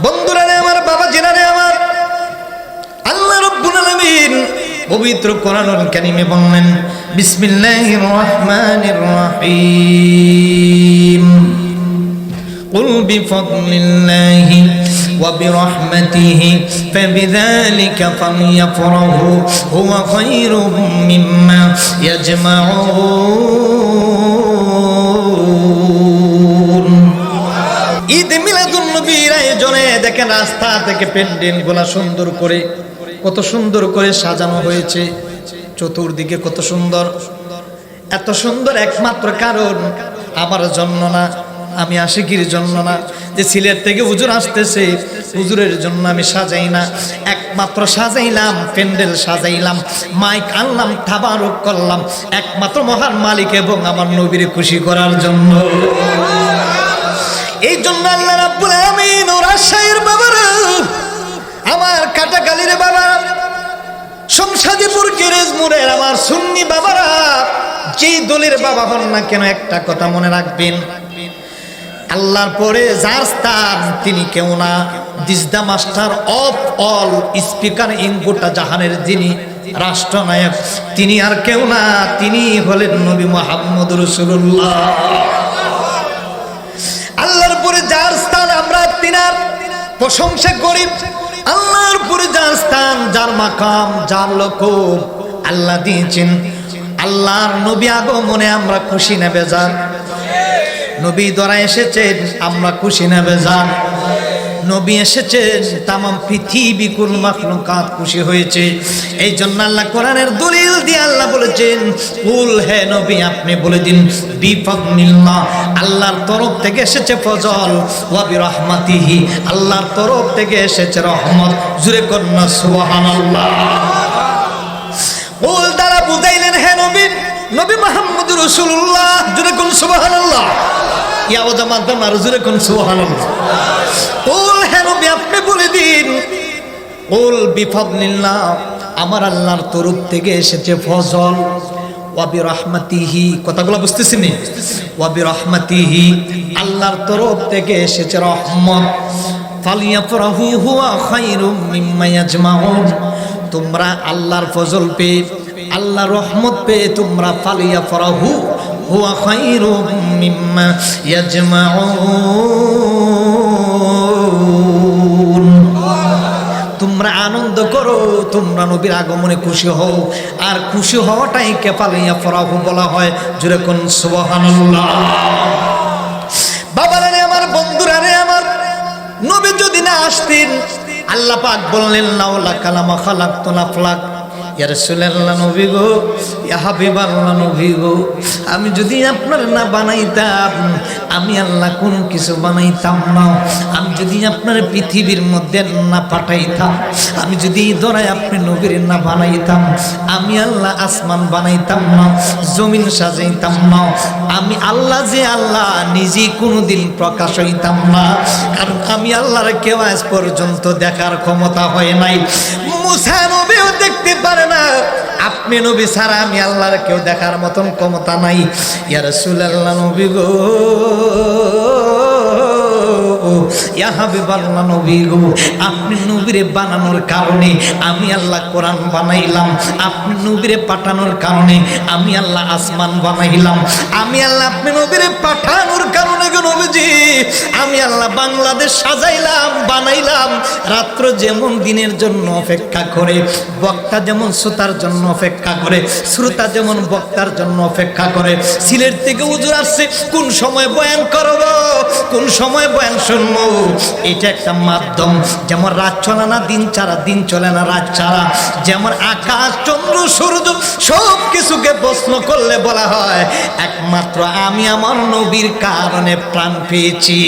বন্ধুরা রে আমার, বাবা জিনারে আমার, আল্লাহ রাব্বুল আলামিন পবিত্র কোরআনুল কারীমে বললেন বিসমিল্লাহির রহমানির রহিম কুল বিফদলিল্লাহি ওয়া বিরহমাতিহি ফাবিযালিকা ফালইফরাহু হুয়া খায়রুম মিম্মা ইয়াজমাউন। ঈদ মিলাদুন নবীর আয়োজনে দেখেন রাস্তা থেকে প্যান্ডেলগুলা সুন্দর করে, কত সুন্দর করে সাজানো হয়েছে, চতুর্দিকে কত সুন্দর। এত সুন্দর একমাত্র কারণ আমার জন্য না, আমি আশিকির জন্য না, যে সিলেট থেকে হুজুর আসতেছে হুজুরের জন্য আমি সাজাই না, একমাত্র সাজাইলাম, প্যান্ডেল সাজাইলাম, মাইক আনলাম, তাবারুক করলাম একমাত্র মহান মালিক এবং আমার নবীর খুশি করার জন্য। এই জন্য আল্লাহ রাব্বুল আলামিন ও রাজশাহীর বাবারা, আমার কাটাকালির বাবা, শমশাদীপুর কেরেজমুরের আমার সুন্নি বাবারা, যেই দলের বাবা হন না কেন একটা কথা মনে রাখবেন, আল্লাহর পরে যার স্থান তিনি কেউ না। This the master of all speaker in গোটা জাহানের যিনি রাষ্ট্রনায়ক, তিনি আর কেউ না, তিনি হলেন নবী মুহাম্মদ রাসূলুল্লাহ। আল্লাহর পরে যার স্থান আমরা তিনার প্রশংসা করি, আল্লাহর পরে যার স্থান, যার মাকাম, যার লকব আল্লাহ দিয়েছেন, আল্লাহর নবী আগমনে আমরা খুশি না বেজার? নবী ধরা এসেছেন, আমরা খুশি না বেজার? নবী এসেছেন, তামাম পৃথিবী কুল মাখলুকাত খুশি হয়েছে। এই জন্য আল্লাহ কোরআনের দলিল দিয়ে আল্লাহ বলেছেন, কুল হে নবী আপনি বলে দিন, বিফদলিল্লাহ আল্লাহর তরফ থেকে এসেছে ফজল, ওয়া বিরহমাতিহি আল্লাহর তরফ থেকে এসেছে রহমত। জুরে কন্যা সুবহানাল্লাহ। কুল দ্বারা বুঝাইলেন হে নবী, নবী মুহাম্মদুর রাসূলুল্লাহ। জুরে কোন সুবহানাল্লাহ। ইয়া ওয়াজামাত মার জুরে কোন সুবহানাল্লাহ। কুল হে নবী আপনি বলে দিন, কুল বিফদলিল্লাহ আমার আল্লাহর তরফ থেকে এসেছে ফজল, ওয়া বিরহমাতিহি কথাগুলো বুঝতেছেন? ওয়া বিরহমাতিহি আল্লাহর তরফ থেকে এসেছে রহমত। ফালিয়াফরাহু হুয়া খায়রুম মিম্মা ইয়াজমাউন, তোমরা আল্লাহর ফজল পেয়ে, আল্লাহর রহমত পেয়ে তোমরা ফালিয়াফরাহু হুয়া খায়রুম মিম্মা ইয়াজমাউন, তোমরা আনন্দ করো, তোমরা নবীর আগমনে খুশি হও। আর খুশি হওয়াটাই কে ফালিয়াফরাহু বলা হয়। জুরে কোন সুবহানাল্লাহ। বাবারা রে আমার, বন্ধুরা রে আমার, নবী যদি না আসতেন, আল্লাহ পাক বললেন লাউলা কালামা খালাকতুল আফলাক, ইয়া রাসূলুল্লাহ নবী গো, ইয়া হাবিবাল্লাহ নবী গো, আমি যদি আপনার না বানাইতাম, আমি আল্লাহ কোন কিছু বানাইতাম না। আমি যদি আপনার পৃথিবীর মধ্যে না পাঠাইতাম, আমি যদি ধরায় আপনি নবীর না বানাইতাম, আমি আল্লাহ আসমান বানাইতাম না, জমিন সাজাইতাম না, আমি আল্লাহ যে আল্লাহ নিজে কোনোদিন প্রকাশ হইতাম না। কারণ আমি আল্লাহর কেউ আজ পর্যন্ত দেখার ক্ষমতা হয় নাই। মুসা নবীও দেখতে পারে না, আপনি নবী ছাড়া আমি আল্লাহর কেউ দেখার মতন ক্ষমতা নাই। ইয়া রাসূলুল্লাহ নবী গো, ইয়া হাবিবাল্লাহ নবী গো, আপনি নবীরে বানানোর কারণে আমি আল্লাহ কোরআন বানাইলাম, আপনি নবীরে পাঠানোর কারণে আমি আল্লাহ আসমান বানাইলাম, আমি আল্লাহ আপনি নবীরে পাঠানোর কারণে গো নবীজি আমি আল্লাহ বাংলাদেশ সাজাইলাম, বানাইলাম। রাত্র যেমন দিনের জন্য অপেক্ষা করে, বক্তা যেমন শ্রোতার জন্য অপেক্ষা করে, শ্রোতা যেমন বক্তার জন্য অপেক্ষা করে। সিলেট থেকে হুজুর আসছে, কোন সময় বয়ান করব, কোন সময় বয়ান শুনবো, এটা একটা মাধ্যম। যেমন রাত চলে না দিন ছাড়া, দিন চলে না রাত ছাড়া, যেমন আকাশ চন্দ্র সূর্য সব কিছুকে প্রশ্ন করলে বলা হয় একমাত্র আমি আমার নবীর কারণে প্রাণ পেয়েছি।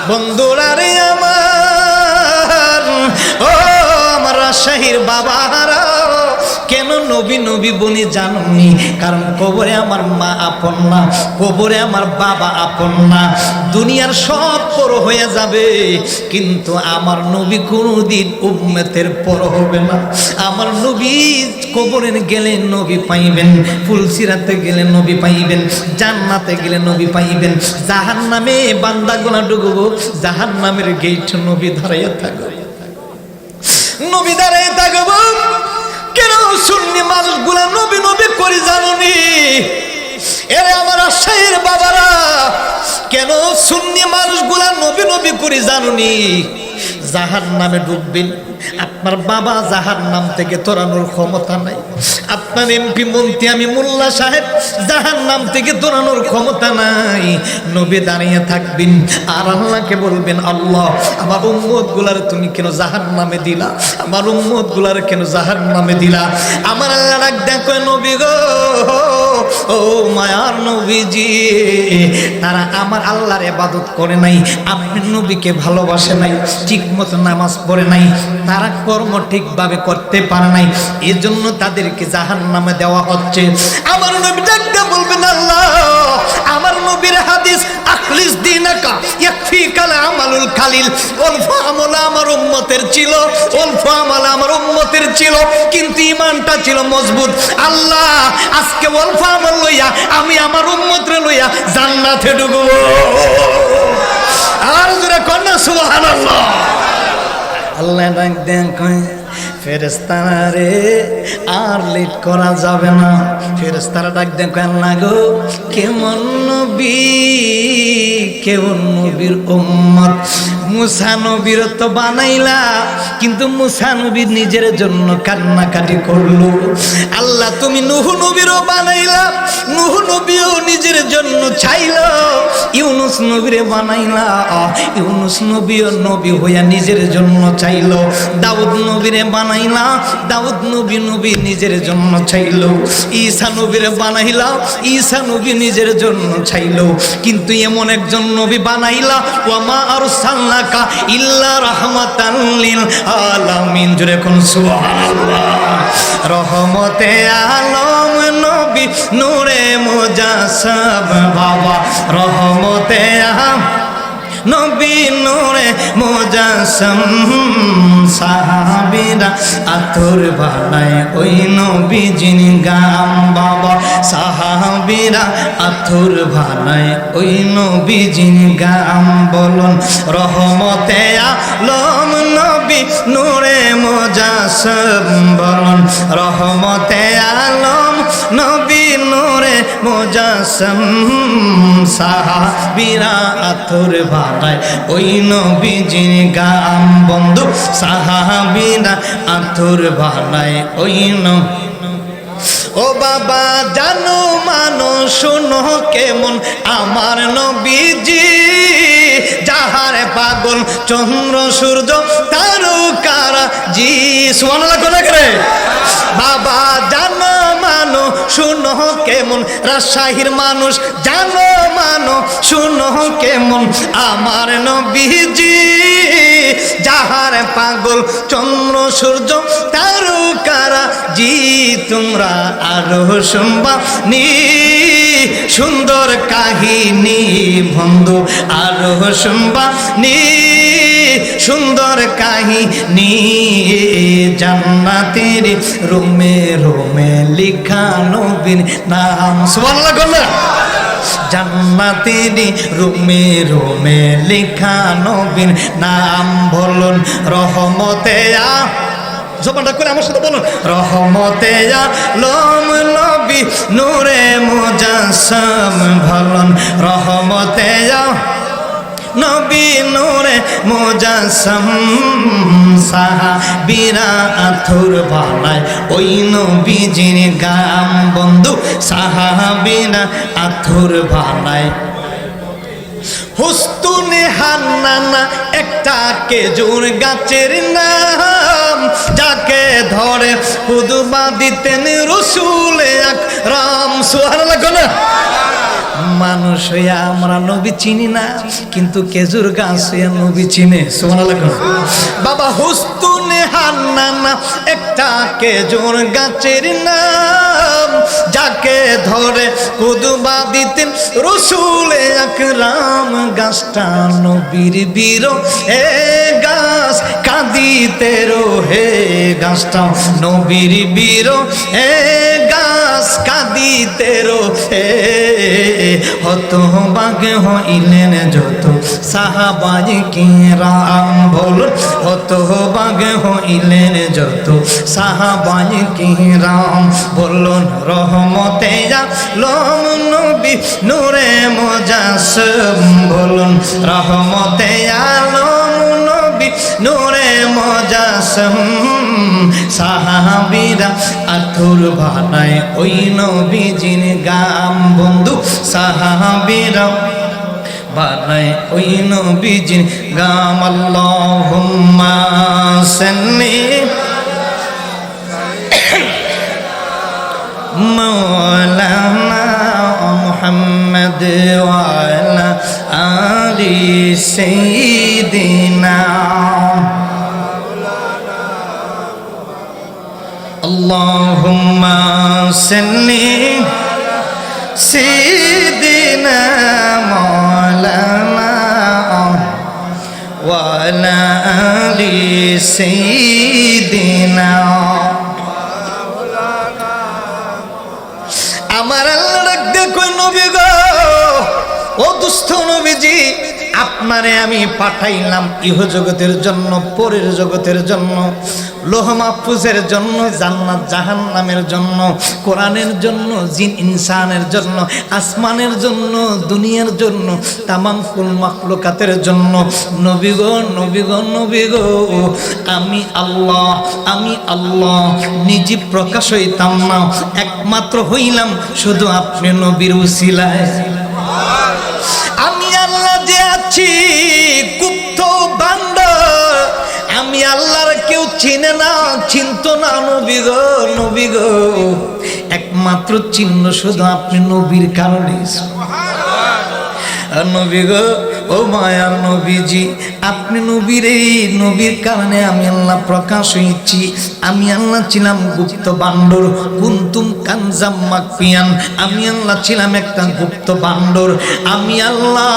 বন্ধুরা রে আমার, ও আমার রাজশাহীর বাবারা, কেন নবী নবী বলি জানুনি? কারণ কবরে আমার মা আপন না, কবরে আমার বাবা আপন না। দুনিয়ার সব পর হয়ে যাবে, কিন্তু আমার নবী কোনদিন উম্মতের পর হবে না। আমার নবী কবরে গেলে নবী পাইবেন, ফুলসিরাতে গেলে নবী পাইবেন, জান্নাতে গেলে নবী পাইবেন। জাহান্নামে বান্দাগুলা ডুববো, জাহান্নামের গেট নবী দাঁড়াইয়া থাকবে, নবী দাঁড়াইয়া থাকবো। কেন সুন্নি মানুষগুলা নবী নবী করে জানুনি? এরে আমার আশায়ের বাবারা, কেন সুন্নি মানুষগুলা নবী নবী করে জানুনি? জাহান্নামে ডুববেন, আপনার বাবা জাহান্নাম থেকে তোরানোর ক্ষমতা নাই। আপনার এমপি মন্ত্রী আমি মোল্লা সাহেব জাহান্নাম থেকে তোরানোর ক্ষমতা নাই। নবী দাঁড়িয়ে থাকবেন আর আল্লাহকে বলবেন, আল্লাহ আমার উম্মত গুলার তুমি কেন জাহান্নামে দিলা? আমার উম্মত গুলার কেন জাহান্নামে দিলা? আমার আল্লাহ ডাক দেখো, নবী গো, ও মায়ার নবীজি, তারা আমার আল্লাহর ইবাদত করে নাই, আপনি নবীকে ভালোবাসে নাই, ঠিক মতো নামাজ পড়ে নাই, তারা কর্ম ঠিকভাবে করতে পারে নাই, এজন্য তাদেরকে জাহান্নামে দেওয়া হচ্ছে। আমার নবী ডাকতে বলবেন, আল্লাহ আমার নবীর হাদিস আখলিস দিনাকা ইয়াকফিকাল আমালুল কালিল, অল্প আমল আমার উম্মতের ছিল, অল্প আমল আমার উম্মতের ছিল, কিন্তু ঈমানটা ছিল মজবুত। আল্লাহ আজকে অল্প আমল লইয়া আমি আমার উম্মতরে লইয়া জান্নাতে ঢুকবো। আর জোরে কন্যা সুবহানাল্লাহ। আল্লাহ ডাক দেন, কয় ফেরেশতারা রে আর লেট করা যাবে না। ফেরেশতারা ডাক দেন, কয় আল্লাহ গো, কেমন নবী, কেমন নবীর উম্মত? মুসা নবীর তো বানাইলা, কিন্তু মুসা নবীর নিজের জন্য কান্নাকাটি করলো। আল্লাহ তুমি নূহ নবীরও বানাইলা, নূহ নবীও নিজের জন্য চাইল। ইউনুস নবীরে বানাইলা, ইউনুস নবীও নবী হইয়া নিজের জন্য চাইল। দাউদ নবীরে বানাইলা, দাউদ নবী নবী নিজের জন্য চাইল। ঈসা নবীরে বানাইলা, ঈসা নবী নিজের জন্য চাইল। কিন্তু এমন একজন নবী বানাইলা, ওয়া মা আরসালনাকা ইল্লা রাহমাতাল লিল আলামিন। জোরে কোন সুবহানাল্লাহ। রহমতে আলম নবী, নূরে মুজাসসাব বাবা, রহমতে আলম নবী, নূরে মুজাসসাম। সাহাবীরা আতর বানায় ওই নবীজির গাম বাবা, সাহাবীরা আতর বানায় ওই নবীজির গাম। বলুন রহমতে আলম নবী, নূরে মুজাসসাম। বলুন রহমতে আলম নবী, নূরে মুজাসসাম। সাহাবীরা আতর বানায় ওই নবীজির গাম। বন্ধু সাহাবীরা আতর বানায় ওই নবী। ও বাবা জানো মানো শোনো কেমন আমার নবীজি, যাহার পাগল চন্দ্র সূর্য তারকারা জি। সুবহানাল্লাহ কোন করে? বাবা জানো মানো শোনো কেমন রাজশাহীর মানুষ, জানো মানো শোনো কেমন আমার নবীজি, যাহার পাগল চন্দ্র সূর্য তারকারা জি। তোমরা আরো শুনবা নি সুন্দর কাহিনী বন্ধু, আরো শুনবা নি সুন্দর কাহিনী। জান্নাতের রুমে রুমে লিখা নবীর নাম। সুবহানাল্লাহ। জান্নাতের রুমে রুমে লিখা নবীর নাম। বলুন রহমতে জবানটা করে আমার সাথে বলুন, রহমতে আলম নবী, নূরে মুজাসসাম। বলুন রহমতে নবী, নূরে মুজাসসাম। সাহাবীরা আতর বানায় ওই নবীজির গাম। বন্ধু সাহাবীরা আতর বানায়। হুস্তুনে হান্নানা একটা খেজুর গাছের নাম, যাকে ধরে খুতবা দিতেন রাসূল আকরাম। সুবহানাল্লাহ। মানুষ হইয়া আমরা নবী চিনি না, কিন্তু খেজুর গাছ হইয়া নবী চিনে। সুবহানাল্লাহ। বাবা হুস্তুনে হান্নানা একটা খেজুর গাছের নাম, যাকে ধরে কুদবা দিতেন রাসূল আকরাম। গাছটা নবীর বিরহে গাছ কাঁদিতে রহে, গাছটা নবীর বিরহে গাছ কাঁদিতে রহে। হতভাগে হইলেন যত সাহাবায়ে কিরাম, বলুন হতভাগে হইলেন যত সাহাবায়ে কিরাম। বলুন রহমতে আলম নবী নূরে মুজাসসম, বলুন রহমতে আলম নবী নূরে মুজাসসম। সাহাবীরা আতর বানায় ওই নবীজির গাম, বন্ধু সাহাবীরা বানায় ওই নবীজির গাম। আল্লাহুম্মা সাল্লি মাওলানা মুহাম্মদ ওয়া আলা আলি সাইয়্যিদিনা। আল্লাহুম্মা সাল্লি সাইয়্যিদিনা মাওলানা ওয়া আলা আলি সাইয়্যিদিনা। আমার আল্লাহ ডাক দেখো নবী গো, ও দুস্থ নবীজি, আপনারে আমি পাঠাইলাম ইহ জগতের জন্য, পরের জগতের জন্য, লোহ মাহফুজের জন্য, জান্নাত জাহান্নামের জন্য, কোরআনের জন্য, জিন ইনসানের জন্য, আসমানের জন্য, দুনিয়ার জন্য, তামাম কুল মাখলুকাতের জন্য। নবী গো নবী গো নবী গো, আমি আল্লাহ নিজে প্রকাশ হইতাম না, একমাত্র হইলাম শুধু আপনি নবীর উসিলায়। আমি আল্লাহ যে আছি গুপ্ত ভান্ডার, আমি আল্লাহর কেউ চিনে না, চিনতো না। নবী গো নবী গো, একমাত্র চিহ্ন শুধু আপনি নবীর কারণে। নবী গো, ও মায়ার নবীজি, আপনি নবীর, এই নবীর কারণে আমি আল্লাহ প্রকাশ হয়েছি। আমি আল্লাহ ছিলাম গুপ্ত ভান্ডার, কুনতুম কানজাম মাকফিয়ান, আমি আল্লাহ ছিলাম একটা গুপ্ত ভান্ডার। আমি আল্লাহ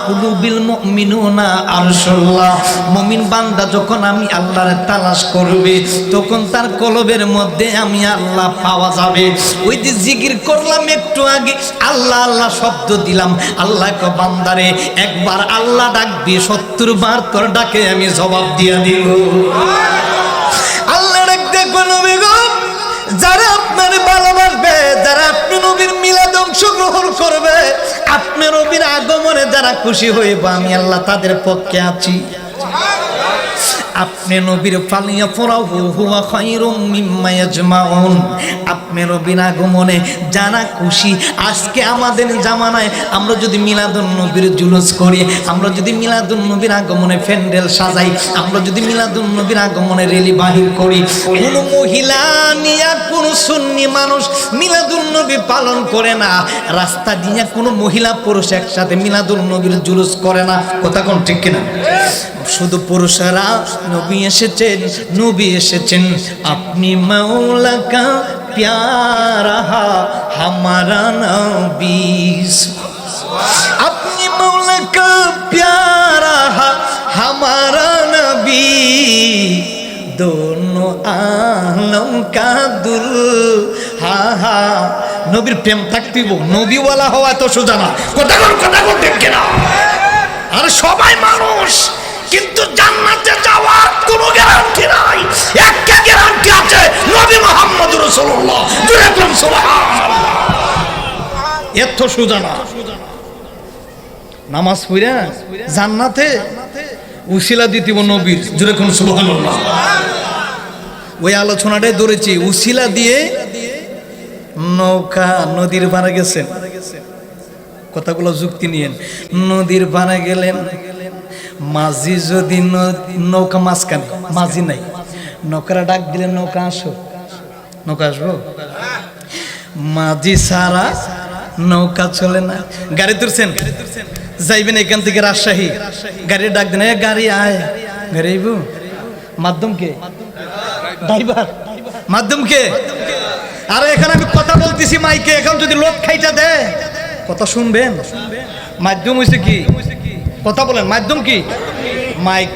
কুলুবিল মুমিনুনা আরশুল্লাহ, মুমিন বান্দা যখন আমি আল্লাহর তালাশ করবে, তখন তার কলবের মধ্যে আমি আল্লাহ পাওয়া যাবে। ওই যে জিকির করলাম একটু আগে, আল্লাহ আল্লাহ শব্দ দিলাম, আল্লাহ ক বান্দারে একবার আল্লাহ ডাকবি, 70 বার তোর ডাকে আমি জবাব দিয়ে দিব। আল্লাহ ডাক দেখো নবী গো, যারা আপনার ভালোবাসবে, যারা আপনি নবীর মিলাদ অংশগ্রহণ করবে, আপনি নবীর আগমনে যারা খুশি হইবে, আমি আল্লাহ তাদের পক্ষে আছি। আপনি নবীর ফালিয়া ফরাহু হুয়া খায়রুম মিম্মা ইয়াজমাউন, আপনি নবীর আগমনে যারা খুশি। আজকে আমাদের জামানায় আমরা যদি মিলাদুন নবীর জুলুস করি, আমরা যদি মিলাদুন নবীর আগমনে প্যান্ডেল সাজাই, আমরা যদি মিলাদুন নবীর আগমনে র্যালি বাহির করি, কোন মহিলা নিয়া কোন সুন্নি মানুষ মিলাদুন নবী পালন করে না, রাস্তা দিয়ে কোনো মহিলা পুরুষ একসাথে মিলাদুন নবীর জুলুস করে না। কথা কোন ঠিক কিনা? শুধু পুরুষেরা নবী এসেছেন, নবী এসেছেন। আপনি মাওলা কা প্যারা হামারা নবী, আপনি মাওলা কা প্যারা হামারা নবী, দোনো আলম কা দুলহা। নবীর প্রেম থাকতিব, নবীওয়ালা হওয়া তো সোজা না। কথা কোন ঠিক কিনা? আর সবাই মানুষ, কিন্তু জান্নাতে যাওয়ার কোনো গ্যারান্টি নাই। একটা গ্যারান্টি আছে, নবী মুহাম্মদ রাসূলুল্লাহ। সুবহানাল্লাহ। এত সোজা না। নামাজ পড়া জান্নাতে উসিলা দিতিব নবীর, জোরে কোন সুবহানাল্লাহ। ওই আলোচনাটাই ধরেছি, উসিলা দিয়ে নৌকা নদীর পাড়ে গেছেন, কথাগুলো যুক্তি নিয়েন। নদীর পাড়ে গেলেন, মাঝি যদি নৌকা মাঝখানে, মাঝি নাই, নৌকারা ডাক দিলেন নৌকা আসো, নৌকা আসবো। মাঝি সারা নৌকা চলে না। গাড়ি তুলছেন, যাইবেন এখান থেকে রাজশাহী, গাড়ি ডাক দেন, গাড়ি আয়, গাড়ি আইব। মাধ্যম কে? ড্রাইভার মাধ্যম কে? আরে এখানে আমি কথা বলতেছি মাইকে, এখন যদি লোক খাইটা দেয় কথা শুনবেন? মাধ্যম হইছে কি? কথা বলেন, মাধ্যম কি? মাইক।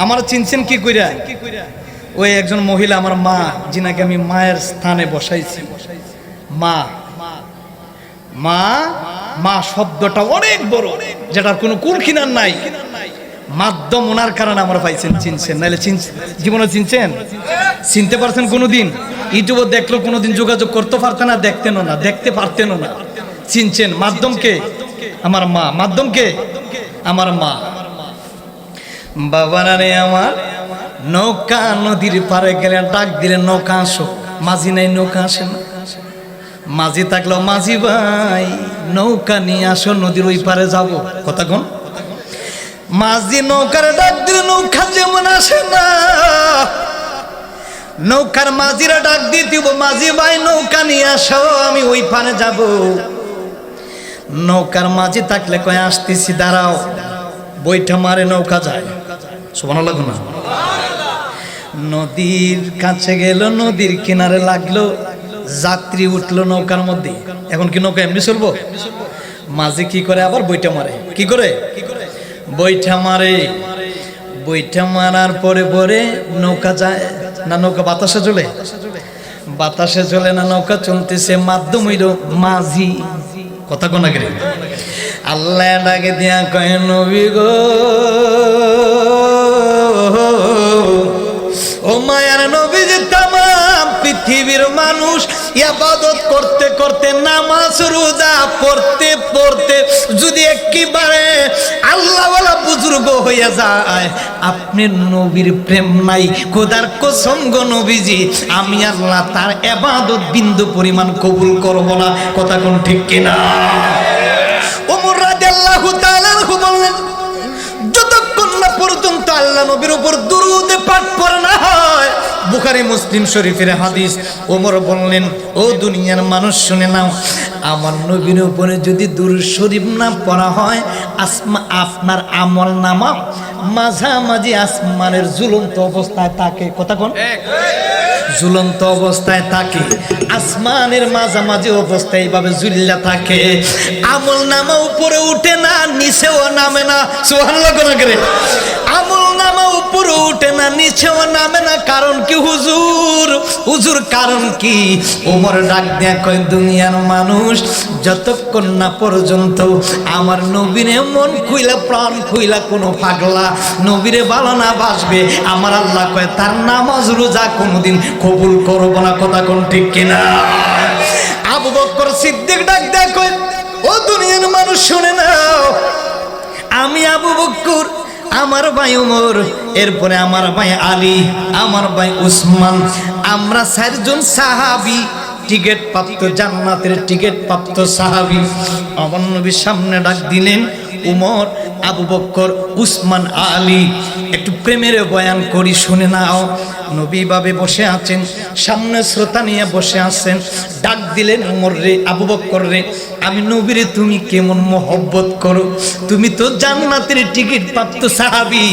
আমার চিনছেন কি কইরা? ওই একজন মহিলা আমার মা, যিনাকে আমি মায়ের স্থানে বসাইছি। মা মা মা শব্দটা অনেক বড়, যেটার কোনো কুল কিনার নাই। মাধ্যম ওনার কারণে আমরা পাইছেন, চিনছেন, নাহলে জীবনে চিনছেন? চিনতে পারছেন কোনোদিন? ইউটিউবে দেখলো কোনোদিন যোগাযোগ করতে পারতেন না, দেখতেনও না, দেখতে পারতেনও না। চিনছেন মাধ্যমকে? আমার মা। মাধ্যমকে? আমার মা। বাবারা রে আমার, নৌকা নদীর পারে গেলে ডাক দিলে নৌকা আসো, মাঝি নাই নৌকা আসে না। মাঝি থাকলো, মাঝি ভাই নৌকা নিয়ে আসো, নদীর ওই পারে যাবো। কথা কোন? মাঝি নৌকার ডাক দিলে নৌকা যেমন আসে না, নৌকার মাঝিরা ডাক দিয়ে দিব, মাঝি ভাই নৌকা নিয়ে আসো, আমি ওই পারে যাব। নৌকার মাঝি থাকলে কয় আসতেছি, দাঁড়াও। বইটা মারে নৌকা যায়। সুবহানাল্লাহ না? নদীর কাছে গেল, নদীর কিনারে লাগলো, যাত্রী উঠলো নৌকার মধ্যে। এখন কি নৌকা এমনি চলবো? মাঝি কি করে? আবার বইটা মারে। কি করে? বইটা মারে। বইটা মারার পরে পরে নৌকা যায় না, নৌকা বাতাসে চলে? বাতাসে চলে না, নৌকা চলতেছে। মাধ্যম হইল মাঝি। কথা কোন আগে? আল্লাহ ডাকে দিয়া কয়, নবী গো, ও মায়ার নবী যে তামাম পৃথিবীর মানুষ ইবাদত করতে করতে, নামাজ রোজা পড়তে পড়তে যদি একেবারে আল্লাহওয়ালা বুজুর্গ হইয়া যায়, আপনি নবীর প্রেম নাই, খোদার কসম গো নবীজি, আমি আল্লাহ তার ইবাদত বিন্দু পরিমাণ কবুল করব না। কথা কোন ঠিক কিনা? ওমর রাদিয়াল্লাহু তাআলা বললেন, যতক্ষণ না পর্যন্ত আল্লাহ নবীর উপর দুরূদ পাঠ পড়া না হয়। বুখারী মুসলিম শরীফের হাদিস। ওমর বললেন, ও দুনিয়ার মানুষ শুনে নাও, আমার নবীর উপরে যদি দুরূদ শরীফ না পড়া হয়, আপনার আমল নামা মাঝামাঝি আসমানের ঝুলন্ত অবস্থায় থাকে। কথা কোন? ঝুলন্ত অবস্থায় থাকে, আসমানের মাঝামাঝি অবস্থায় এইভাবে ঝুলিয়া থাকে। আমল নামা উপরে উঠে না, নিচেও নামে না। সুবহানাল্লাহ করে আমল নামা উপরে উঠে না, নিচেও নামে না। কারণ কি হুজুর? হুজুর কারণ কি? ওমর ডাক দেয়া কয়, দুনিয়ার মানুষ যতক্ষণ না পর্যন্ত আমার নবীরে মন খুইলা প্রাণ খুইলা কোনো পাগলা নবীরে ভালো না বাসবে, আমার আল্লাহ কয় তার নামাজ রোজা কোনোদিন কবুল করব না। কথা কোন ঠিক কিনা? আবু বকর সিদ্দিক ডাক দেয়া কয়, ও দুনিয়ার মানুষ শুনে নাও, আমি আবু বকর, আমার ভাই ওমর, এরপরে আমার ভাই আলী, আমার ভাই উসমান, আমরা চারজন সাহাবী টিকিট প্রাপ্ত, জান্নাতের টিকিট প্রাপ্ত সাহাবী। আমার নবীর সামনে ডাক দিলেন, উমর, আবু বকর, উসমান, আলী, একটু প্রেমের বয়ান করি, শুনে নাও। নবী ভাবে বসে আছেন, সামনে শ্রোতা নিয়ে বসে আছেন। ডাক দিলেন, উমর রে, আবু বকর রে, আমি নবীরে তুমি কেমন মহব্বত করো, তুমি তো জান্নাতের টিকিট প্রাপ্ত সাহাবী,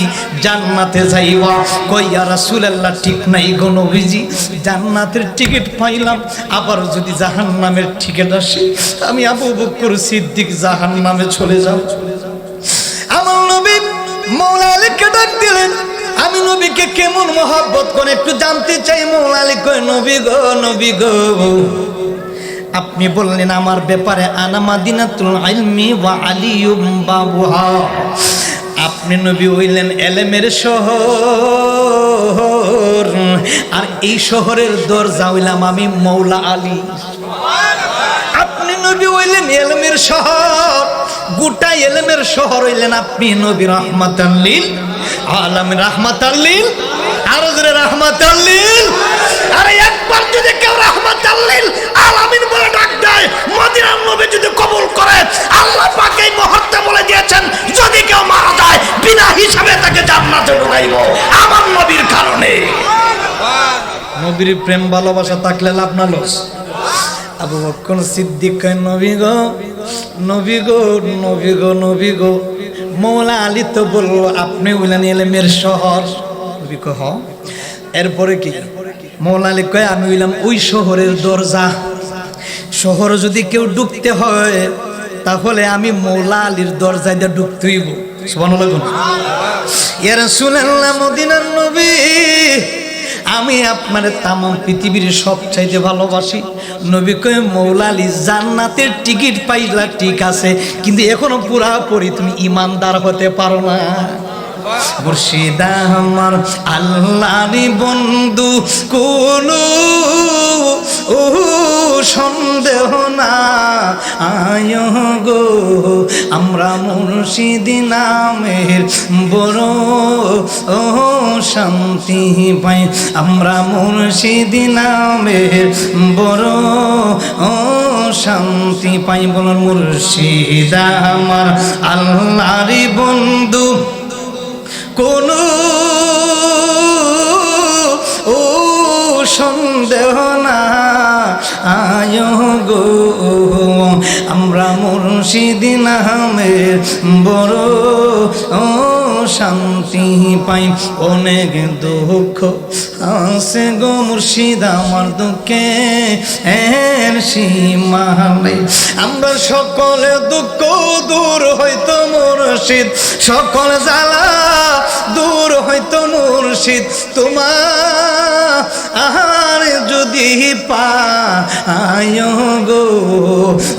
জান্নাতে যাইবা। কই ইয়া রাসূলুল্লাহ, ঠিক নাই গো নবীজি, জান্নাতের টিকিট পাইলাম, আবার যদি জাহান্নামের টিকিট আসে, আমি আবু বকর সিদ্দিক জাহান্নামে চলে যাব। আমার নবী মওলা আলীকে ডাক দিলেন, আমি নবীকে কেমন মহব্বত করে একটু জানতে চাই। মওলা আলী কয়, নবী গো, নবী গো, আপনি বললেন আমার ব্যাপারে, আনা মাদিনাতুল ইলমি ওয়া আলিয়ুম বাবুহা, আপনি নবী হইলেন এলেমের শহর, আর এই শহরের দরজা হইলাম আমি মওলা আলী। আপনি নবী হইলেন এলেমের শহর, গোটা এলেমের শহর হইলেন আপনি নবী, রাহমাতাল লিল আলামিন, রাহমাতাল লিল, আর জোরে রাহমাতাল লিল। আরে একবার যদি কেউ রাহমাতাল লিল আলামিন বলে ডাক দেয়, মদিনার নবী যদি কবুল করে, আল্লাহ পাক এই মুহূর্তে বলে দিয়েছেন, যদি কেউ মারা যায় বিনা হিসাবে তাকে জান্নাতে ঢুকাইব আমার নবীর কারণে। নবীর প্রেম ভালোবাসা থাকলে লাভ না লস? আবু বকর সিদ্দিক কয়, নবী গো, নবী গো, নবী গো, নবী গো, মওলা আলী তো বলল আপনি হইলেন এলেমের শহর। নবী কয়, হ। এরপরে কি? মৌলা আলী কয় আমি হইলাম ওই শহরের দরজা। শহরে যদি কেউ ঢুকতে হয় তাহলে আমি মৌলা আলীর দরজায় দিয়ে ঢুকতে হইব। সুবহানাল্লাহ। ইয়া রাসূলুল্লাহ, মদিনার নবী, আমি আপনার তাম পৃথিবীর সবচাইতে ভালোবাসি। নবী কয় মৌলা আলী জান্নাতের টিকিট পাইলা ঠিক আছে, কিন্তু এখনো পুরাপুরি তুমি ইমানদার হতে পারো না। মুর্শিদ আমার আল্লাহরই বন্ধু, কোনো সন্দেহ না আয় গো, আমরা মুর্শিদ নামের বড় শান্তি পাই, আমরা মুর্শিদ নামের বড় শান্তি পাই। বলুন মুর্শিদ আমার আল্লাহরই বন্ধু, কোনো সন্দেহ না আয় গো, আমরা মুর্শিদ নামের বড় শান্তি পাই। অনেক দুঃখ আছে গো মুর্শিদ আমার দুঃখে এর সীমা নেই। আমরা সকলে দুঃখ দূর হইতো মুর্শিদ, সকল জ্বালা দূর হইতো মুর্শিদ, তোমার আহার যদি পায় গো,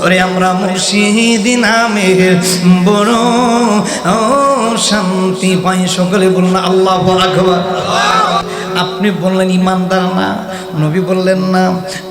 ওরে আমরা মুর্শিদ নামের বড় শান্তি পাই। সকলে বলুন আল্লাহু আকবার। আপনি বললেন ইমানদার না, নবী বললেন না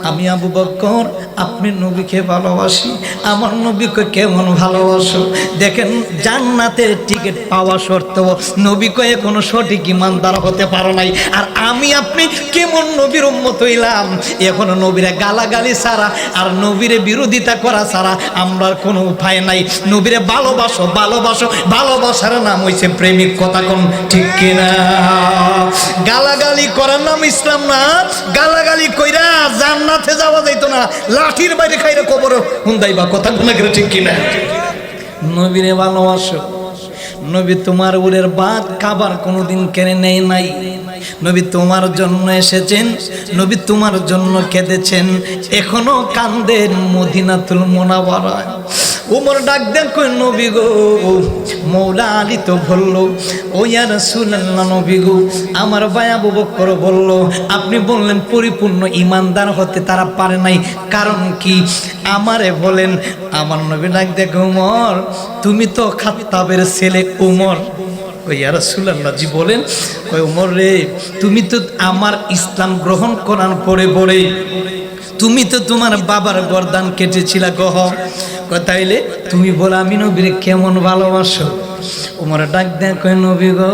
আমি আবু বকর আপনি নবীকে ভালোবাসি। আমার নবীকে কেমন ভালোবাসো দেখেন, জান্নাতের টিকিট পাওয়া সত্ত্বেও নবী কয়ে কোনো সঠিক ইমানদার হতে পারো নাই। আর আমি আপনি কেমন নবীর উম্মত হইলাম, এখনো নবীরে গালাগালি ছাড়া আর নবীরে বিরোধিতা করা ছাড়া আমরা কোনো উপায় নাই। নবীরে ভালোবাসো, ভালোবাসো, ভালোবাসার নাম হইছে প্রেমিক। কথা কোন ঠিক কিনা? গালাগালি করার নাম ইসলাম না। গালাগালি কইরা জান্নাতে যাওয়া যাইতো না, লাঠির বাইরে খাইরে কবর হুন্দাইবা। কথা কোন ঠিক কিনা? নবীরে ভালোবাসো। নবী তোমার উরের ভাত খাবার কোনোদিন কেড়ে নেয় নাই। নবী তোমার জন্য এসেছেন, নবী তোমার জন্য কেঁদেছেন, এখনো কান্দেন মদিনাতুল মুনাওয়ারায়। উমর ডাক দেন কই নবী গো, মৌলা আলী তো বলল ও ইয়া রাসূলুল্লাহ নবী গো, আমার ভাই আবু বকর বলল আপনি বললেন পরিপূর্ণ ইমানদার হতে তারা পারে নাই, কারণ কি আমারে বলেন। আমার নবী ডাক দেন উমর তুমি তো খাত্তাবের ছেলে উমর। ইয়া রাসূলুল্লাহ জি বলেন। কই উমর রে, তুমি তো আমার ইসলাম গ্রহণ করার পরে পরে তুমি তো তোমার বাবার গর্দান কেটেছিলা গহ, তাইলে তুমি বলো আমি নবীরে কেমন ভালোবাসো? ওমর ডাক দেন কই নবী গো,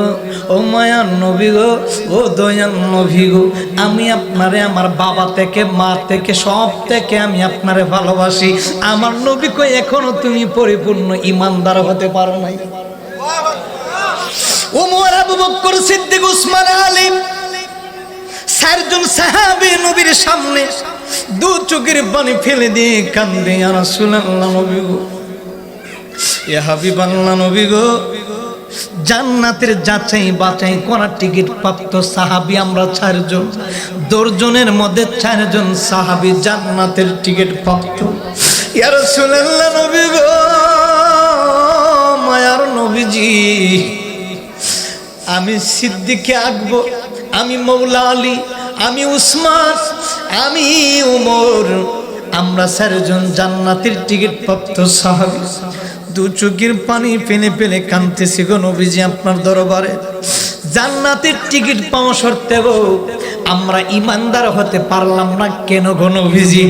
ও মায়ার নবী গো, ও দয়াল নবী গো, আমি আপনারে আমার বাবা থেকে মা থেকে সব থেকে আমি আপনারে ভালোবাসি। আমার নবী কই এখনো তুমি পরিপূর্ণ ইমানদার হতে পারো নাই। ওমর, আবু বকর সিদ্দিক, উসমান, আলী চারজন সাহাবী নবীর সামনে দু চোখের পানি ফেলে দিয়ে কান্দে, ইয়া রাসূলুল্লাহ নবী গো, ইয়া হাবিবাল্লাহ নবী গো, জান্নাতের যাচাই বাছাই করা টিকিট প্রাপ্ত সাহাবী আমরা চারজন, 10 জনের মধ্যে 4 জন সাহাবী জান্নাতের টিকিট প্রাপ্ত। ইয়া রাসূলুল্লাহ নবী গো, মায়ার নবীজি, আমি সিদ্দিকে আকবর, আমি মৌলা আলী, আমি উসমান, আমি উমর, আমরা 4 জন জান্নাতের টিকিট প্রাপ্ত সাহাবী। 2 চোখের পানি ফেলে ফেলে কাঁদতেছি গো নবীজি আপনার দরবারে। জান্নাতের টিকিট পাওয়া সত্ত্বেও আমরা ইমানদার হতে পারলাম না কেন গো নবীজি?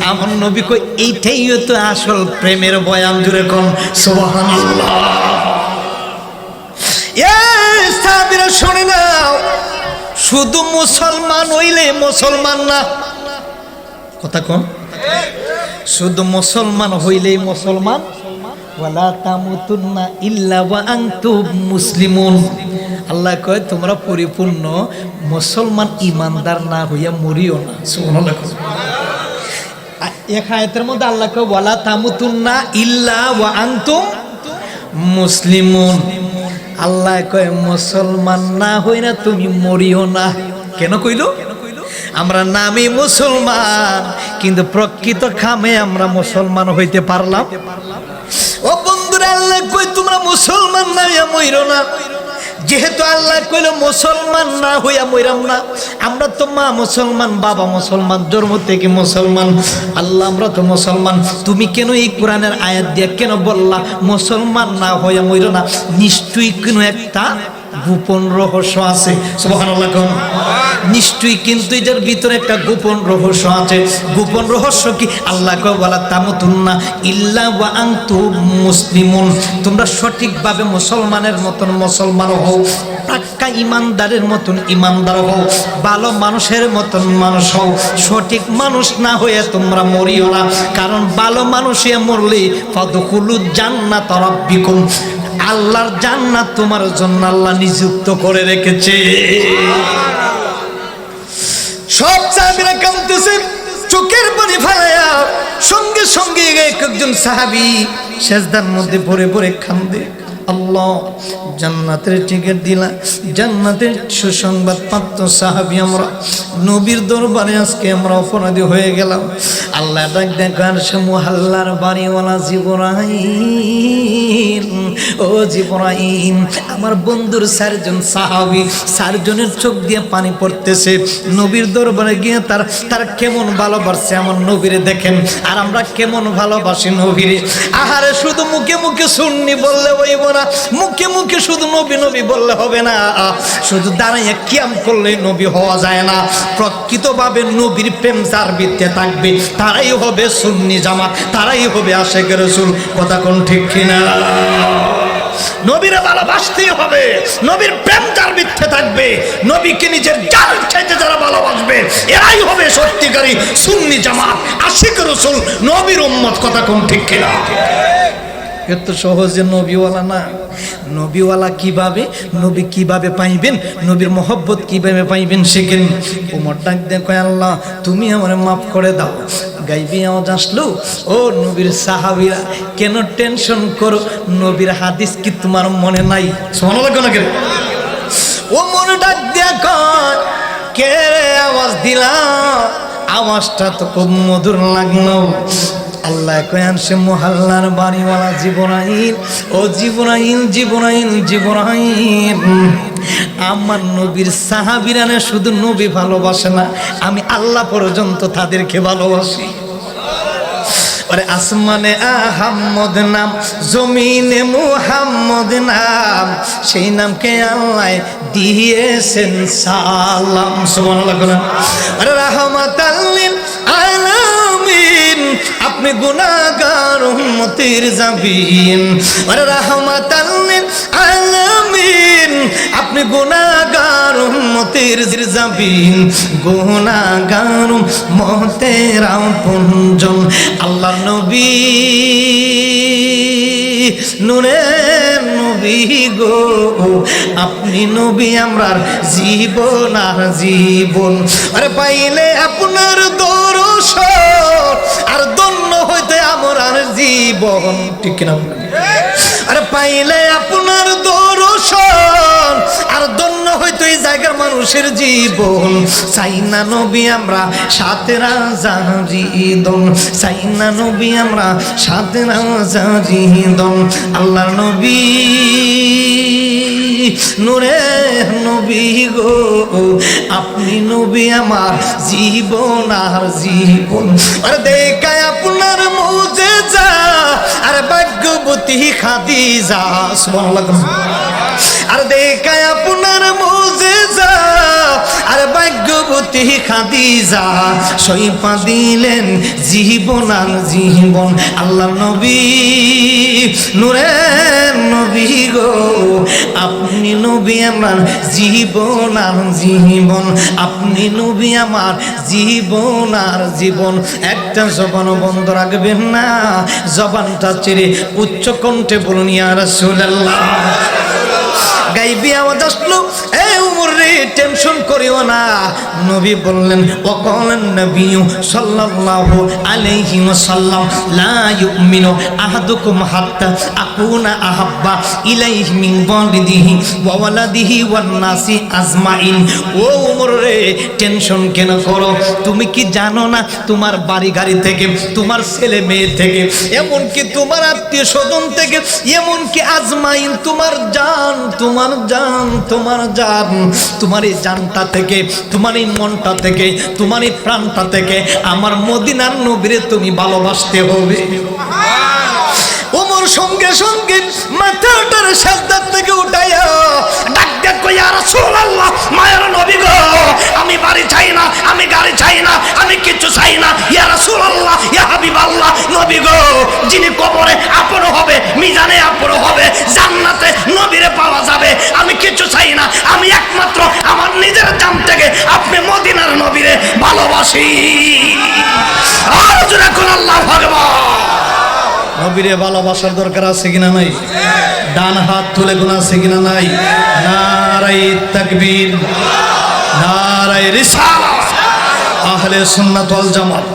আমার নবী কই এইটাই তো আসল প্রেমের বয়ান। জুড়ে কোন সুবহানাল্লাহ। সাহাবীরা শুনে নাও, শুধু মুসলমান হইলে মুসলমান না। কথা কোন? শুধু মুসলমান হইলেই মুসলমান। ওয়ালা তামুতুন্না ইল্লা ওয়া আনতুম মুসলিমুন। আল্লাহ কয় তোমরা পরিপূর্ণ মুসলমান ইমানদার না হইয়া মরিও না। সুবহানাল্লাহ। এক আয়াতের মধ্যে আল্লাহ কয় ওয়ালা তামুতুন্না ইল্লা ওয়া আনতুম মুসলিমুন। আল্লাহ কয় মুসলমান না হইরা তুমি মরিও না। কেন কইল? আমরা নামে মুসলমান, কিন্তু প্রকৃত খামে আমরা মুসলমান হইতে পারলাম। ও বন্ধুরা, আল্লাহ কই তোমরা মুসলমান না হইয়া মইরো না। যেহেতু আল্লাহ কইল মুসলমান না হইয়া মইরাম না, আমরা তো মা মুসলমান, বাবা মুসলমান, জন্ম থেকে মুসলমান। আল্লাহ আমরা তো মুসলমান, তুমি কেন এই কোরআনের আয়াত দিয়া কেন বললা মুসলমান না হইয়া মইরো না? নিশ্চয়ই কোনো একটা গোপন রহস্য আছে। সুবহানাল্লাহ। নিশ্চয়ই কিন্তু এটার ভিতরে একটা গোপন রহস্য আছে। গোপন রহস্য কি? আল্লাহ কয় ওয়ালা তামুতুন্না ইল্লা ওয়া আনতুম মুসলিমুন। তোমরা সঠিকভাবে মুসলমানের মতন মুসলমান হও, পাক্কা ইমানদারের মতন ইমানদার হও, ভালো মানুষের মতন মানুষ হও। সঠিক মানুষ না হয়ে তোমরা মরিও না, কারণ ভালো মানুষ হয়ে মরলে ফাদখুলুজ জান্নাত রাব্বিকুম, আল্লাহর জান্নাত তোমার জন্য আল্লাহ নিযুক্ত করে রেখেছে। সব সাহাবীরা কাঁদতেছে, চোখের পানি ফেলায়া সঙ্গে সঙ্গে একজন সাহাবী সেজদার মধ্যে পড়ে পড়ে কাঁদে। আল্লাহ জান্নাতের টিকিট দিলা, জান্নাতের সুসংবাদ প্রাপ্ত সাহাবী আমরা, নবীর দরবারে আজকে আমরা অপরাধী হয়ে গেলাম। আল্লাহ ডাক দেখার সে মুহাল্লার বাড়িওয়ালা জিবরাইল, ও জিবরাইল, আমার বন্ধুর 4 জন সাহাবী, 4 জনের চোখ দিয়ে পানি পড়তেছে। নবীর দরবারে গিয়ে তার কেমন ভালোবাসছে আমার নবীরে দেখেন, আর আমরা কেমন ভালোবাসি নবীরে। আহারে শুধু মুখে মুখে সুন্নি বললে হইব না, মুখে মুখে শুধু নবী নবী বললে হবে না, শুধু দাঁড়াইয়া কিয়াম করলে নবী হওয়া যায় না। প্রকৃতভাবে নবীর প্রেম যার ভিতরে থাকবে তারাই হবে সুন্নি জামাত, তারাই হবে আশিক রাসূল। কথা কোন ঠিক কিনা? নবীরে ভালোবাসতেই হবে, নবীর প্রেম যার ভিতরে থাকবে, নবীকে নিজের জান চাইতে যারা ভালোবাসবে এরাই হবে সত্যিকারী সুন্নি জামাত, আশিক রাসূল, নবীর উম্মত। কথা কোন ঠিক কিনা? এত সহজে নবীওয়ালা না। নবীওয়ালা কিভাবে, নবী কিভাবে পাইবেন, নবীর মহব্বত কিভাবে পাইবেন শিখেন। ওমর ডাক দিয়ে কয় আল্লাহ তুমি আমারে মাফ করে দাও। গাইবি আওয়াজ আসলো, ও নবীর সাহাবীরা কেন টেনশন করো, নবীর হাদিস কি তোমার মনে নাই? সুবহানাল্লাহ কোন করে? ওমর ডাক দিয়ে কয় কে আওয়াজ দিলা, আওয়াজটা তো খুব মধুর লাগলো। আল্লাহ কয়ান সে মুহাল্লার বাড়িওয়ালা জিবরাইল, ও জিবরাইল জিবরাইল জিবরাইল, আমার নবীর সাহাবীরা শুধু নবী ভালোবাসে না, আমি আল্লাহ পর্যন্ত তাদেরকে ভালোবাসি। আরে আসমানে আহাম্মদ নাম, জমিনে মুহাম্মদ নাম, সেই নামকে আল্লাহ দিয়েছেন সালাম। সুবহানাল্লাহ। আরে রাহমাতাল লিল আলামিন, আপনি গুনাহগার উম্মতের জাবিন। আরে রাহমাতাল লিল আলামিন, আপনি গুনাহগার উম্মতের জাবিন, গুনাহগার উম্মতের আপনজন। আল্লাহ নবী নূরের নবী গো, আপনি নবী আমরার জীবন আর জীবন। আরে পাইলে আপনার দর্শন আর ধন্য হইতে আমার আর জীবন। ঠিক কিনা? আরে পাইলে আপনার দর্শন আর ধন্য হইতো এই জায়গার মানুষের জীবন। চাই না নবী আমরা সাথে রাজা জিদন, চাই না নবী আমরা সাথে রাজা জিদন। আল্লাহ নবী নূরের নবী গো, আপনি নবী আমার জীবন আর জীবন। আরে দেখায় আপনার মুজিজা আর ভাগ্যবতী খাদিজা। সুবহানাল্লাহ। আর দেখায় আপনার মুজিজা আর ভাগ্যবতী খাদিজা, সইপা দিলেন জীবন আর জীবন। আল্লাহ নবী নূরের নবী গো, আপনি নবী আমার জীবন আর জীবন, আপনি নবী আমার জীবন আর জীবন। একটা জবান বন্ধ রাখবেন না, জবানটা ছেড়ে উচ্চ কণ্ঠে বলুন ইয়া রাসূলুল্লাহ। গাইবি আওয়াজ আসলো, এ উমর রে টেনশন করিও না। নবী বললেন, ওয়াকালান নবী সাল্লাল্লাহু আলাইহি ওয়াসাল্লাম, লা ইউমিনু আহাদুকুম হাত্তা আকুনা আহাব্বা ইলাইহি মিন ওয়ালিদিহি ওয়া ওয়ালাদিহি ওয়ান নাসি আজমাইন। ও উমর রে টেনশন কেন করো? তুমি কি জানো না তোমার বাড়ি গাড়ি থেকে, তোমার ছেলে মেয়ে থেকে, এমনকি তোমার আত্মীয় স্বজন থেকে, এমনকি আজমাইন তোমার জান, তোমার জান, তোমার জান, তোমার এই জানটা থেকে, তোমার এই মনটা থেকে, তোমার এই প্রাণটা থেকে আমার মদিনার নবীরে তুমি ভালোবাসতে হবে। ওমর সঙ্গে সঙ্গে মাথাটার সাজদার থেকে উঠাইয়া ডাক ডাক কই, ইয়া রাসূলুল্লাহ, মায়ের নবী গো, আমি বাড়ি চাই না, আমি গাড়ি চাই না, আমি কিছু চাই না। ইয়া রাসূলুল্লাহ, ইয়া হাবিবাল্লাহ, নবী গো, যিনি কবরে আপন হবে, মিজানে আপন হবে, জান্নাতে নবীরে পাওয়া যাবে, আমি কিছু চাই না। আমি একমাত্র আমার নিজের জান থেকে আপনি মদিনার নবীরে ভালোবাসি। আর জোরে কোন আল্লাহু আকবার। নবীরে ভালোবাসার দরকার আছে কিনা নাই? ডান হাত তুলে গুণ আছে কিনা নাই? নারায়ে তাকবীর, নারায়ে রিসালাত, আহলে সুন্নাত ওয়াল জামাত।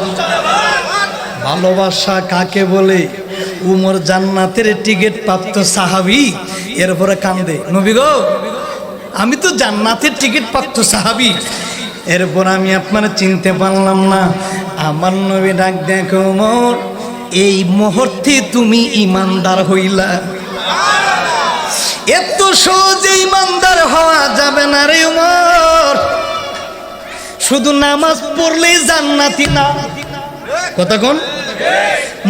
ভালোবাসা কাকে বলে? উমর জান্নাতের টিকিট প্রাপ্ত সাহাবী, এরপরে কান্দে, নবী গো, আমি তো জান্নাতের টিকিট প্রাপ্ত সাহাবী, এরপর আমি আপনারা চিনতে পারলাম না। আমার নবী ডাক দেখো, উমর, এই মুহূর্তে তুমি ইমানদার হইলা। এত সহজে ইমানদার হওয়া যাবে না রে উমর। শুধু নামাজ পড়লেই জান্নাতি না, কথা কোন?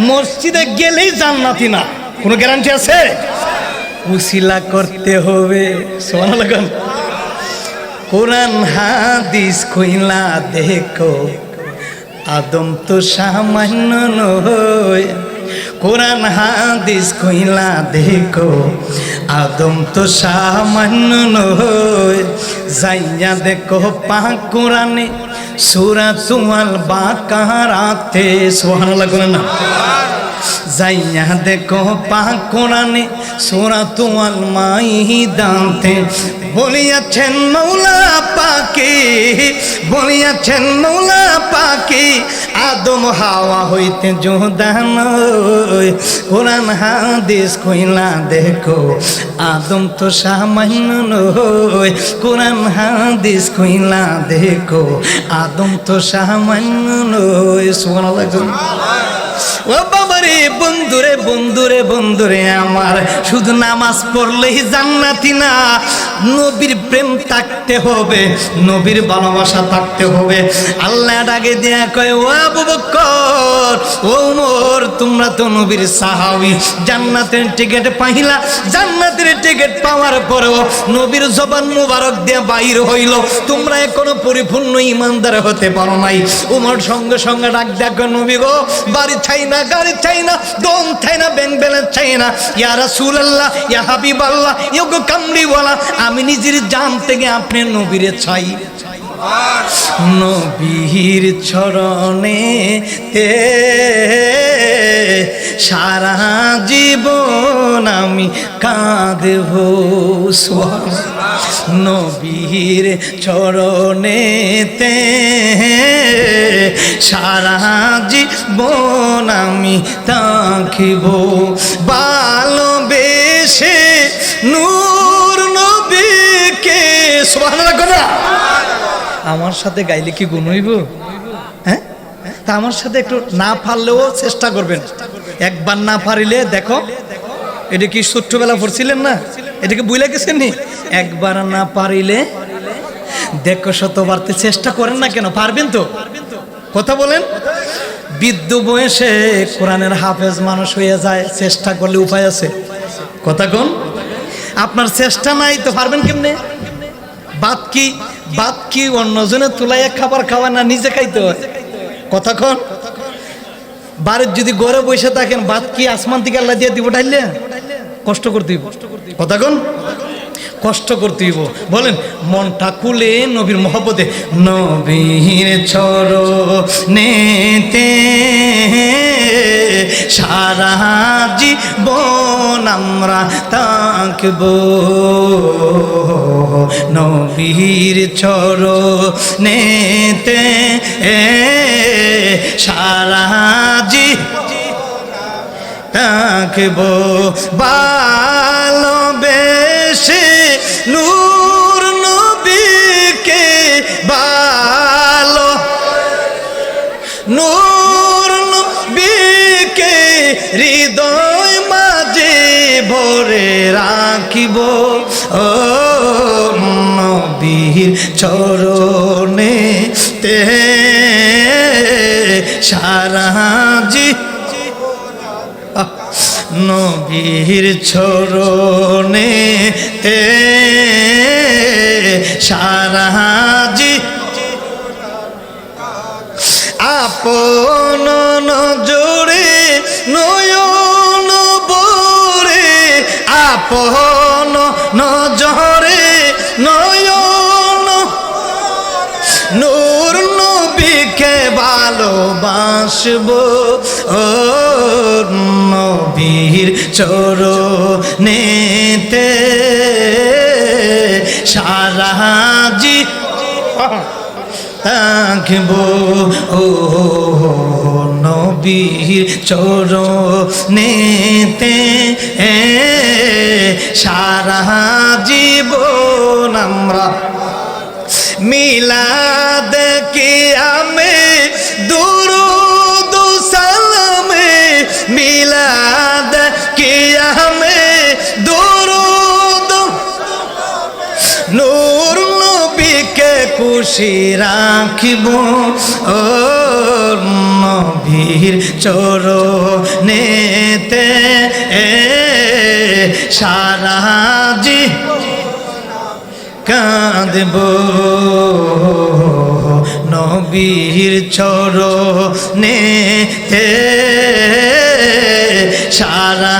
মসজিদে গেলেই জান্নাতি না, কোনো গ্যারান্টি আছে? উসিলা করতে হবে। সুবহানাল্লাহ। কোরআন হাদিস কইলা দেখো, আদম তো সামান্য নয়। কোরআন হাদিস কইলা দেখো, আদম তো সামান্য নয়। যাইয়া দেখো পাক কোরআনে সূরাতুল বাকারাতে, সুবহানাল্লাহ বলেন না? যাইয়া দেখো পাক কোরআনে সূরাতুল মাইদাতে, বলিয়াছেন মৌলা পাকে, বলিয়াছেন মৌলা পাকে, আদম হাওয়া হইতে জুদা নয়। কোরআন হাদিস কইলা দেখো, আদম তো সামান্য নয়। কোরআন হাদিস কইলা দেখো, আদম তো সামান্য নয়। সুবহানাল্লাহ। ও বাবারে, বন্ধুরে বন্ধুরে বন্ধুরে আমার, শুধু নামাজ পড়লেই জান্নাতি না, নবীর প্রেম থাকতে হবে, নবীর ভালোবাসা থাকতে হবে। আল্লাহ ডাকে দিয়া কয়, ও আবু বকর, ও ওমর, তোমরা তো নবীর সাহাবী, জান্নাতের টিকিট পাইলা। জান্নাতের টিকিট পাওয়ার পরেও নবীর জবান মুবারক দিয়ে বাইর হইল, তোমরা এখনো পরিপূর্ণ ইমানদার হতে পারো নাই। ওমর সঙ্গে সঙ্গে ডাক দেখো, নবী গো, বাড়ি চাই না, গাড়ি চাই না, দম চাই না, ব্যাংক ব্যালেন্স চাই না। ইয়া রাসূলুল্লাহ, ইয়া হাবিবাল্লাহ, ইয়া কামলিওয়ালা, আমি নিজের জান থেকে আপনি নবীরে চাই। নবীর চরণে তে সারা জীবন আমি কাঁদব। নবীর চরণেতে সারা জীবন আমি থাকিব, ভালোবেসে নূর নবীকে। সুবহানাল্লাহ। কথা আমার সাথে গাইলে কি গুণ হইব? হ্যাঁ, তা আমার সাথে একটু না পারলেও চেষ্টা করবেন। একবার না পারিলে দেখো, এটা কি ছোট্টবেলা পড়ছিলেন না, এটাকে বুঝলে গেছেন নি? একবার না পারিলে দেখো শতবারতে চেষ্টা করেন না কেন? পারবেন তো? কথা বলেন। বৃদ্ধ বয়সে কোরআনের হাফেজ মানুষ হয়ে যায়, চেষ্টা করলে উপায় আছে। কথা কোন? আপনার চেষ্টা নাই তো পারবেন কেমনে? বাদ কি অন্যজনের তুলাইয়া খাবার খাওয়া না, নিজে খাইতে হয়। কথা কোন? বাড়ির যদি ঘরে বসে থাকেন, বাদ কি আসমান থেকে আল্লাহ দিয়ে দিব, ঢাইলে কষ্ট করতে দিব। কথা কোন? কষ্ট করতে হইব। বলেন মনটা খুলে নবীর মহব্বতে, নবীর চরণেতে সারা জীবন আমরা থাকব, নবীর চরণেতে সারা জীবন থাকব, ভালোবেসে নূর নবীকে ভালো, নূর নবীকে হৃদয় মাঝে ভরে রাখিব, ও নবীর চরণেতে সারা নবীর চরণেতে সারা আপন নজরে নয়ন বরে, আপন নজরে নয়ন নূর নবীকে ভালোবাসব, ও নবীর চরণেতে সারা থাকব, ও নবীর চরণেতে সারা জীবন আমরা মিলাদ কিয়ামে দুরূদ সালামে, মিলাদ কিয়ামে দুরূদ নূর নবীকে খুশি রাখিব, ও নবীর চরণেতে সারা কাঁদব, নবীর চরণেতে সারা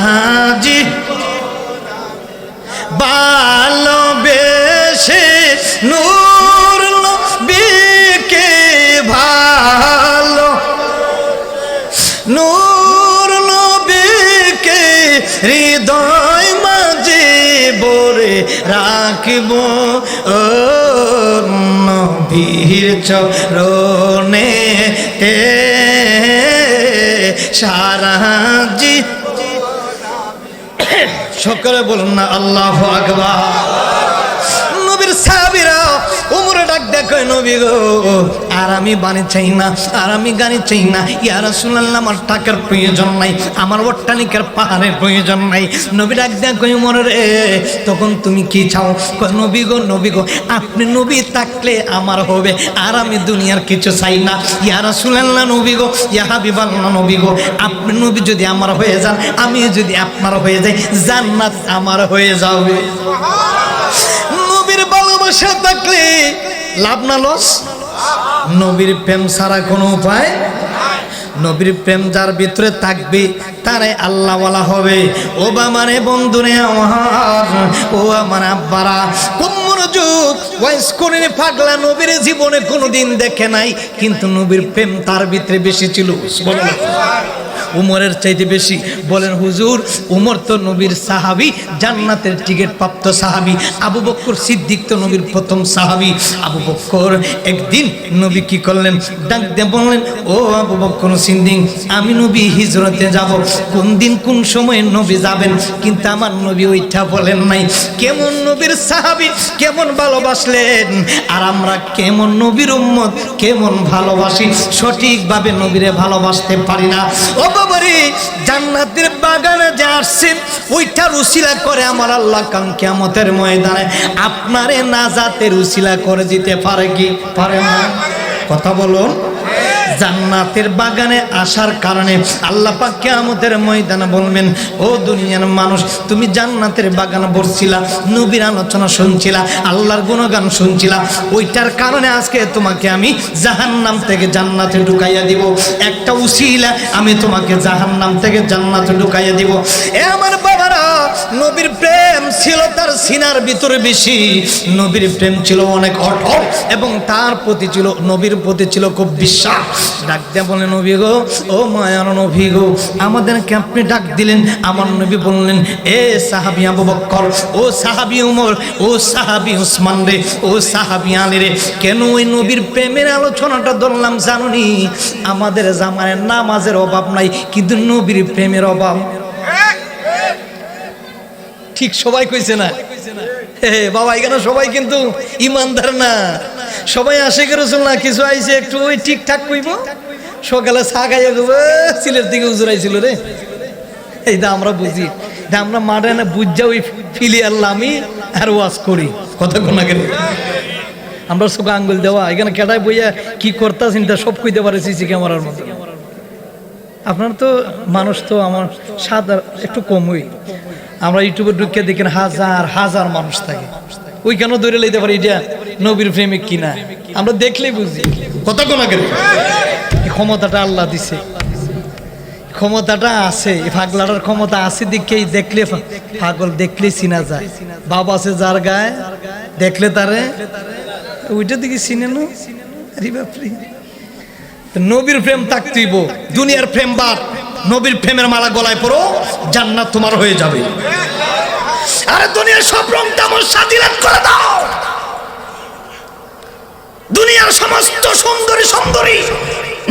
ভালোবেসে নূর নবীকে ভালো, নূর নবীকে হৃদয় মাঝে ভরে রাখিব, ও নবীর চরণেতে সারা সকলে বলুন না আল্লাহু আকবার। নবীর সাহাবীরা উমরে ডাক দেখো, নবী গো আর আমি বাণী চাই না, আর আমি গাড়ি চাই না, ইয়া রাসূলুল্লাহ আমার টাকার প্রয়োজন নাই, আমার অট্টালিকার পাহাড়ের প্রয়োজন নাই। নবী ডাক দেখো উমরে রে, তখন তুমি কি চাও? নবী গো আপনি নবী থাকলে আমার হবে, আর আমি দুনিয়ার কিছু চাই না। ইয়া রাসূলুল্লাহ নবী গো, ইয়া হাবিবাল্লাহ নবী গো, আপনি নবী যদি আমার হয়ে যান, আমি যদি আপনার হয়ে যাই, জান্নাত আমার হয়ে যাবে। নবীর ভালোবাসা থাকলে লাভ না লস? নবীর প্রেম ছাড়া কোনো উপায়, নবীর প্রেম যার ভিতরে থাকবে তারাই আল্লাহওয়ালা হবে। ও বামারে বন্ধুরে আমার, ও আমার আব্বারা, খুব মনোযোগ ওয়াইস করে পাগলা নবীর জীবনে কোনোদিন দেখে নাই, কিন্তু নবীর প্রেম তার ভিতরে বেশি ছিল। বলেন উমরের চাইতে বেশি। বলেন হুজুর উমর তো নবীর সাহাবী, জান্নাতের টিকিট প্রাপ্ত সাহাবী। আবু বকর সিদ্দিক তো নবীর প্রথম সাহাবী। আবু বকর একদিন নবী কি করলেন, ডাক দিয়ে বললেন, ও আবু বকর সিদ্দিক, আমি নবী হিজরতে যাব, কোন দিন কোন সময় নবী যাবেন, কিন্তু আমার নবী ওইটা বলেন নাই। কেমন নবীর সাহাবী, কেমন ভালোবাসলেন, আর আমরা কেমন নবীর উম্মত, কেমন ভালোবাসি, সঠিকভাবে নবীরে ভালোবাসতে পারি না। ও বাবারে, জান্নাতের বাগানে যে আসছেন ওইটার উসিলা করে আমার আল্লাহ কাল কিয়ামতের ময়দানে আপনারে নাজাতের উসিলা করে দিতে পারে কি পারে না? কথা বলুন। জান্নাতের বাগানে আসার কারণে আল্লাহ পাক কিয়ামতের ময়দানে বলবেন, ও দুনিয়ার মানুষ, তুমি জান্নাতের বাগানে বসছিলা, নবীর আলোচনা শুনছিলা, আল্লাহর গুণগান শুনছিলা, ওইটার কারণে আজকে তোমাকে আমি জাহান্নাম থেকে জান্নাতে ঢুকাইয়া দিব। একটা উসিলা আমি তোমাকে জাহান্নাম থেকে জান্নাতে ঢুকাইয়া দিব। এ আমার বাবারা, নবীর প্রেম ছিল তার সিনার ভিতরে বেশি, নবীর প্রেম ছিল অনেক অটল এবং তার প্রতি ছিল, নবীর প্রতি ছিল খুব বিশ্বাস। ডাক দিয়ে বলে, নবী গো, ও মায়ার নবী গো, আমাদেরকে আপনি ডাক দিলেন। আমার নবী বললেন, এ সাহাবী আবু বকর, ও সাহাবী উমর, ও সাহাবী উসমান রে, ও সাহাবী আলী রে, কেন ওই নবীর প্রেমের আলোচনাটা ধরলাম জানুনি? আমাদের জামানের নামাজের অভাব নাই, কিন্তু নবীর প্রেমের অভাব। ঠিক সবাই কইছে না? বাবা, এখানে সবাই কিন্তু ইমানদার না, সবাই আশিক রাসূল না। কিছু আইছে একটু ওই ঠিকঠাক কইব, সকালে চা খাইয়া দেবো, সিলের দিকে উজুরাইছিল রে। এইটা আমরা বুঝি, আমরা মাঠে না বুঝা ওই ফিলি আল্লাহ আমি আর ওয়াজ করি, কথা কোন আগে আমরা চোখে আঙ্গুল দেওয়া। এখানে কেটায় বইয়া কি করতেছেন তা সব কইতে পারে সিসি ক্যামেরার মতো। আপনার তো মানুষ তো আমার সাদা একটু কমই, আমরা ইউটিউবে ঢুকে দেখেন হাজার হাজার মানুষ থাকে, ওই কেন ধরে লইতে পারি এটা নবীর প্রেমিক কিনা, আমরা দেখলেই বুঝি, কথা কোন আগে। ক্ষমতাটা আল্লাহ দিছে, ক্ষমতাটা আছে, পাগলাটার ক্ষমতা আছে দেখেই, দেখলে পাগল দেখলে চিনা যায়। বাবা আছে যার গায়ে, দেখলে তারে ওইটা দিকে চিনে না। আরে বাপরে, নবীর প্রেম থাকতেইব, দুনিয়ার প্রেম বাদ, নবীর প্রেমের মালা গলায় পড়ো, জান্নাত তোমার হয়ে যাবে। আরে দুনিয়ার সব রং তামাশা দিলাত করে দাও, দুনিয়ার সমস্ত সুন্দরী সুন্দরী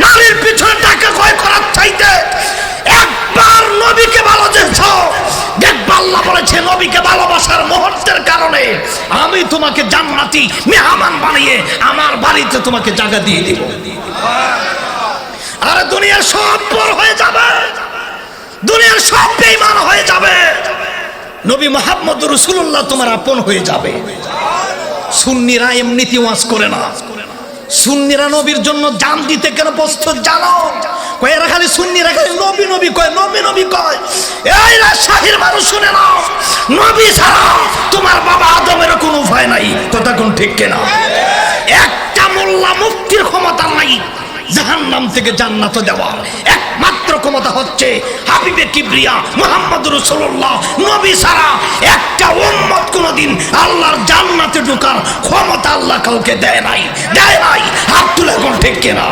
নারীর পিছনে টাকা ক্ষয় করার চাইতে একবার নবীকে ভালোবেসো, দেখবা আল্লাহ বলেছে নবীকে ভালোবাসার মুহূর্তের কারণে আমি তোমাকে জান্নাতি মেহমান বানিয়ে আমার বাড়িতে তোমাকে জায়গা দিয়ে দিব। আরে দুনিয়ার সব পর হয়ে যাবে, দুনিয়ার সব বেঈমান হয়ে যাবে, নবী মুহাম্মদ রাসূলুল্লাহ তোমার আপন হয়ে যাবে। সুন্নিরা এমনিতে ওয়াজ করে না, সুন্নিরা নবীর জন্য জান দিতে কেন প্রস্তুত জানো? কয়েরা খালি সুন্নিরা খালি নবী নবী কয়, নবী নবী কয়। এই রাজশাহীর মানুষ শুনে নাও, নবী ছাড়া তোমার বাবা আদমের কোনো উপায় নাই, কথা কোন ঠিক কিনা? একটা মোল্লা মুক্তির ক্ষমতা নাই জাহান্নাম থেকে জান্নাত দেওয়া, একমাত্র ক্ষমতা হচ্ছে হাবিবে কিবরিয়া মুহাম্মদ রাসূলুল্লাহ। নবী ছাড়া একটা উম্মত কোনদিন আল্লাহর জান্নাতে ঢোকার ক্ষমতা আল্লাহ কাউকে দেয় নাই, দেয় নাই। হাত তুলে কোন ঠিক কিনা?